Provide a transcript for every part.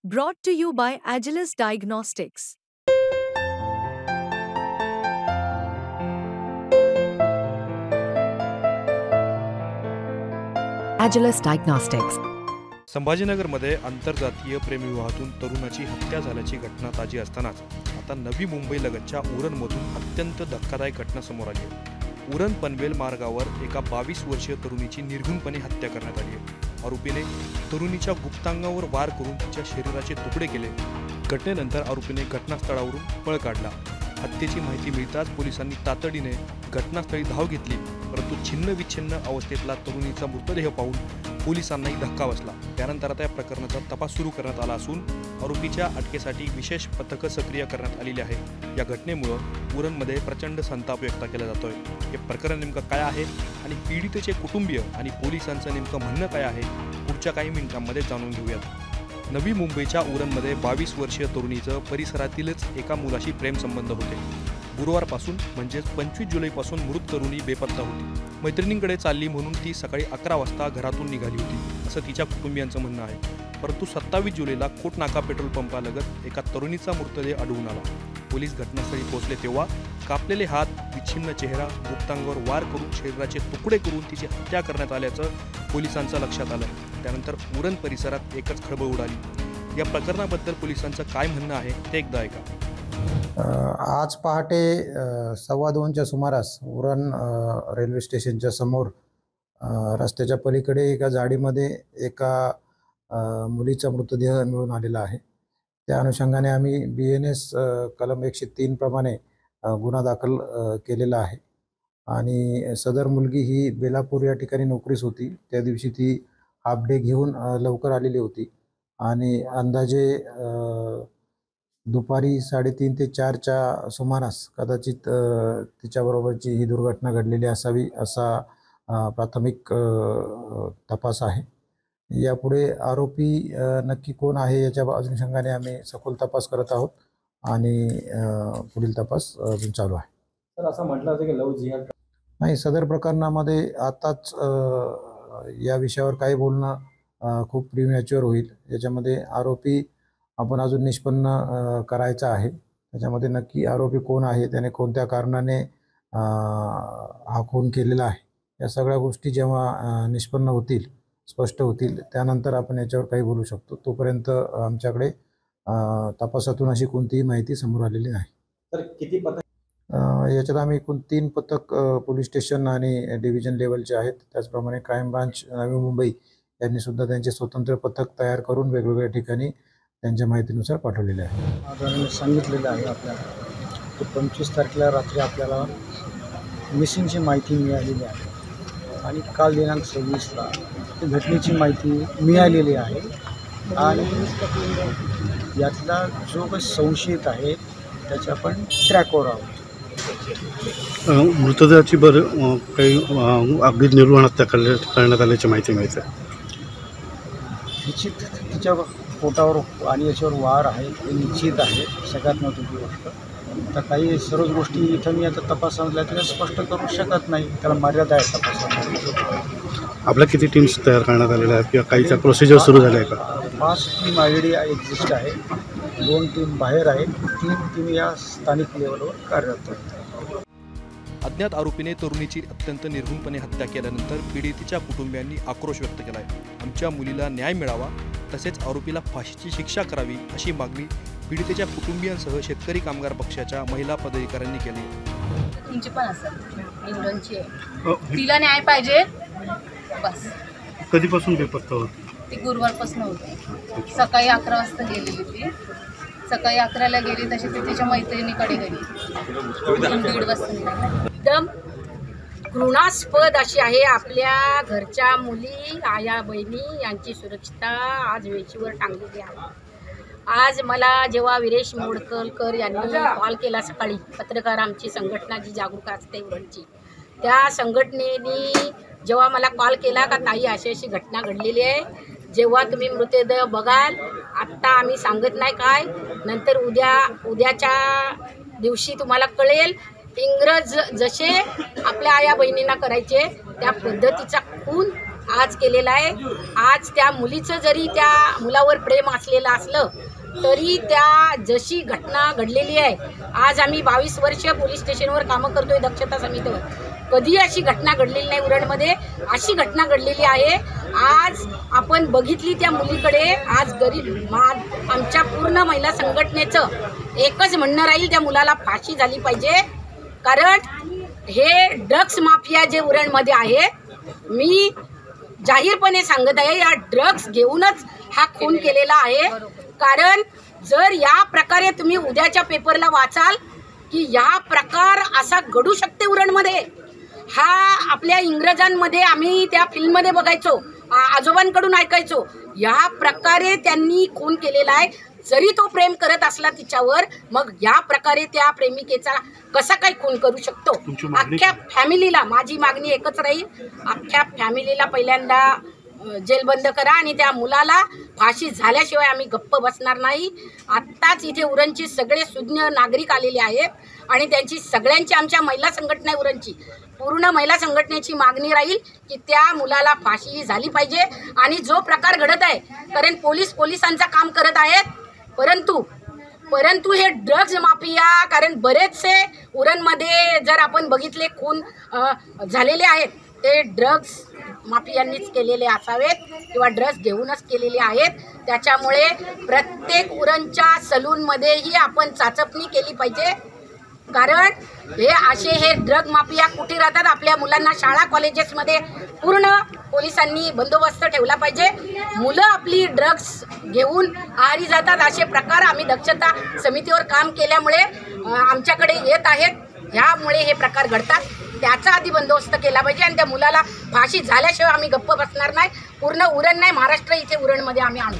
Brought to you by Agilus Diagnostics. Agilus Diagnostics. संभाजीनगरमध्ये आंतरजातीय प्रेमविवाहातून तरुणाची हत्या झाल्याची घटना ताजी असतानाच आता नवी मुंबईलगतच्या उरणमधून अत्यंत धक्कादायक घटना समोर आली आहे. उरण पनवेल मार्गावर एका 22 वर्षीय तरुणीची निर्घृणपणे हत्या करण्यात आली आहे. आरोपीने तरुणीच्या गुप्तांगावर वार करून तिच्या शरीराचे तुकडे केले. घटनेनंतर आरोपीने घटनास्थळावरून पळ काढला. हत्येची माहिती मिळताच पोलिसांनी तातडीने घटनास्थळी धाव घेतली, परंतु छिन्नविच्छिन्न अवस्थेतला तरुणीचा मृतदेह पाहून पोलिसांनाही धक्का बसला. त्यानंतर आता या प्रकरणाचा तपास सुरू करण्यात आला असून आरोपीच्या अटकेसाठी विशेष पथकं सक्रिय करण्यात आलेली आहे. या घटनेमुळं उरणमध्ये प्रचंड संताप व्यक्त केला जातोय. हे प्रकरण नेमकं काय आहे आणि पीडितेचे कुटुंबीय आणि पोलिसांचं नेमकं म्हणणं काय आहे, पुढच्या काही मिनिटांमध्ये जाणून घेऊयात. नवी मुंबईच्या उरणमध्ये 22 वर्षीय तरुणीचं परिसरातीलच एका मुलाशी प्रेमसंबंध होते. गुरुवारपासून म्हणजेच 25 जुलैपासून मृत तरुणी बेपत्ता होती. मैत्रिणींकडे चालली म्हणून ती सकाळी 11 वाजता घरातून निघाली होती असं तिच्या कुटुंबियांचं म्हणणं आहे. परंतु 27 जुलैला कोटनाका पेट्रोल पंपालगत एका तरुणीचा मृतदेह आढळून आला. पोलीस घटनास्थळी पोहोचले तेव्हा कापलेले हात, विच्छिन्न चेहरा, गुप्तांगावर वार करून शरीराचे तुकडे करून तिची हत्या करण्यात आल्याचं पोलिसांचं लक्षात आलं. त्यानंतर उरण परिसरात एकच खळबळ उडाली. या प्रकरणाबद्दल पोलिसांचं काय म्हणणं आहे ते एकदा ऐका. आज पहाटे 2:15च्या सुमारास उरण रेल्वे स्टेशनच्या समोर रस्त्याच्या पलीकडे एका झाडीमध्ये एका मुलीचा मृतदेह मिळून आलेला आहे. त्या अनुषंगाने आम्ही BNS कलम 103 प्रमाणे गुन्हा दाखल केलेला आहे आणि सदर मुलगी ही बेलापूर या ठिकाणी नोकरीस होती. त्या दिवशी ती हाफ डे घेऊन लवकर आलेली होती आणि अंदाजे दुपारी 3:30 ते 4च्या सुमारास कदाचित तिच्याबरोबरची ही दुर्घटना घडलेली असावी असा प्राथमिक तपास आहे. यापुढे आरोपी नक्की कोण आहे याच्या अनुषंगाने आम्ही सखोल तपास करत आहोत आणि पुढील तपास अजून चालू आहे. तर असं म्हटलं जातं की लव जिहाद नाही, सदर प्रकरणामध्ये आताच या विषयावर काही बोलणं खूप प्रीमॅच्युअर होईल. याच्यामध्ये आरोपी आपण अजून निष्पन्न करायचा आहे. त्याच्यामध्ये नक्की आरोपी कोण आहे, त्याने कोणत्या कारणाने हा खून केलेला आहे, या सगळ्या गोष्टी जेव्हा निष्पन्न होतील, स्पष्ट होतील, त्यानंतर आपण याच्यावर काही बोलू शकतो. तोपर्यंत आमच्याकडे तपासातून अशी कोणतीही माहिती समोर आलेली नाही. तर किती पथक याच्यात आम्ही एकूण 3 पथक पोलीस स्टेशन आणि डिव्हिजन लेवलचे आहेत. त्याचप्रमाणे क्राईम ब्रांच नवी मुंबई यांनी सुद्धा त्यांचे स्वतंत्र पथक तयार करून वेगवेगळ्या ठिकाणी त्यांच्या माहितीनुसार आढळलेले आहे. आधाराने सांगितलेलं आहे आपल्याला की 25 तारखेला रात्री आपल्याला मिसिंगची माहिती मिळालेली आहे आणि काल दिनांक 26ला घटनेची माहिती मिळालेली आहे आणि यातला जो काही संशयित आहे त्याच्या आपण ट्रॅकवर आहोत. मृतदेहाची काही अगदी निर्वाण हत्या करण्यात आल्याची माहिती मिळते. निश्चित तिच्या पोटावर आणि याच्यावर वार आहे हे निश्चित आहे. सगळ्यात महत्त्वाची गोष्ट तर काही सर्वच गोष्टी इथं मी आता तपासामधल्या त्याला स्पष्ट करू शकत नाही, त्याला मर्यादा आहे तपासामध्ये. आपल्या किती टीम्स तयार करण्यात आलेल्या आहेत किंवा काहीच्या प्रोसिजर सुरू झाल्या आहे का? 5 टीम ऑलरेडी एक्झिस्ट आहे, 2 टीम बाहेर आहेत, 3 टीम या स्थानिक लेवलवर कार्यरत आहेत. अज्ञात आरोपीने तरुणीची अत्यंत निर्घृणपणे हत्या केल्यानंतर पीडितेच्या कुटुंबियांनी आक्रोश व्यक्त केला आहे. आमच्या मुलीला न्याय मिळावा तसेच आरोपीला फाशीची शिक्षा करावी अशी मागणी पीडितेच्या कुटुंबियांसह शेतकरी कामगार पक्षाच्या महिला पदाधिकाऱ्यांनी केली आहे. तिची पण असं निवडणची आहे, तिला न्याय पाहिजे बस. कधीपासून बेपत्ता होती? ती गुरुवारपासून होती. सकाळी 11 वाजता गेलेली ती. सकाळी 11ला गेली तशी ती तिच्या मैत्रिणीकडे गेली. 1:30 वाजता. एकदम घृणास्पद अशी आहे. आपल्या घरच्या मुली, आया बहिणी यांची सुरक्षितता आज वेशीवर टांगलेली आहे. आज मला जेव्हा विरेश मोडकलकर यांनी कॉल केला सकाळी, पत्रकार आमची संघटना जी जागरूक असते उरणची, त्या संघटनेने जेव्हा मला कॉल केला का ताई अशी अशी घटना घडलेली आहे, जेव्हा तुम्ही मृतदेह बघाल, आत्ता आम्ही सांगत नाही काय, नंतर उद्याच्या दिवशी तुम्हाला कळेल. इंग्रज जसे आपल्या आया बहिणींना करायचे त्या पद्धतीचा खून आज केलेला आहे. आज त्या मुलीचं जरी त्या मुलावर प्रेम असलेलं असलं तरी त्या जशी घटना घडलेली आहे, आज आम्ही 22 वर्ष पोलीस स्टेशनवर कामं करतोय दक्षता समितीवर, कधी अशी घटना घडलेली नाही उरणमध्ये. अशी घटना घडलेली आहे. आज आपण बघितली त्या मुलीकडे. आज गरीब आमच्या पूर्ण महिला संघटनेचं एकच म्हणणं राहील, त्या मुलाला फाशी झाली पाहिजे. कारण हे ड्रग्स माफिया जे उरणमध्ये आहे, मी जाहीरपणे सांगत आहे, या ड्रग्स घेऊनच हा खून केलेला आहे. कारण जर या प्रकारे तुम्ही उद्याच्या पेपरला वाचाल की या प्रकार असा घडू शकते उरणमध्ये, हा आपल्या इंग्रजांमध्ये आम्ही त्या फिल्ममध्ये बघायचो, आजोबांकडून ऐकायचो, या प्रकारे त्यांनी खून केलेला आहे. जरी तो प्रेम करत असला तिच्यावर, मग या प्रकारे त्या प्रेमिकेचा कसा काय खून करू शकतो? अख्ख्या फॅमिलीला माझी मागणी एकच राहील, अख्ख्या फॅमिलीला पहिल्यांदा जेलबंद करा आणि त्या मुलाला फाशी झाल्याशिवाय आम्ही गप्प बसणार नाही. आत्ताच इथे उरणची सगळे सुज्ञ नागरिक आलेले आहेत आणि त्यांची सगळ्यांची, आमच्या महिला संघटना उरणची पूर्ण महिला संघटनेची मागणी राहील की त्या मुलाला फाशी झाली पाहिजे. आणि जो प्रकार घडत आहे, कारण पोलिसांचं काम करत आहेत, परंतु हे ड्रग्ज माफिया, कारण बरेचसे उरणमध्ये जर आपण बघितले खून झालेले आहेत, ते ड्रग्ज माफियांनीच केलेले असावेत किंवा ड्रग्ज घेऊनच केलेले आहेत. त्याच्यामुळे प्रत्येक उरणच्या सलूनमध्येही आपण चाचपणी केली पाहिजे. कारण हे ड्रग माफिया कुठे राहतात, आपल्या मुलांना शाळा कॉलेजेसमध्ये पूर्ण पोलिसांनी बंदोबस्त ठेवला पाहिजे. मुलं आपली ड्रग्स घेऊन आहारी जातात, असे प्रकार आम्ही दक्षता समितीवर काम केल्यामुळे आमच्याकडे येत आहेत. ह्यामुळे हे प्रकार घडतात, त्याचा आधी बंदोबस्त केला पाहिजे आणि त्या मुलाला फाशी झाल्याशिवाय आम्ही गप्प बसणार नाही. पूर्ण उरण नाही, महाराष्ट्र इथे उरणमध्ये आम्ही आणू.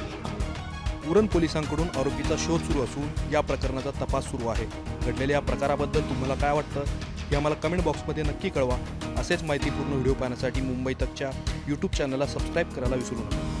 उरण पोलिसांकडून आरोपीचा शोध सुरू असून या प्रकरणाचा तपास सुरू आहे. घडलेल्या या प्रकाराबद्दल तुम्हाला काय वाटतं हे आम्हाला कमेंट बॉक्समध्ये नक्की कळवा. असेच माहितीपूर्ण व्हिडिओ पाहण्यासाठी मुंबई तकच्या यूट्यूब चॅनलला सबस्क्राईब करायला विसरू नका.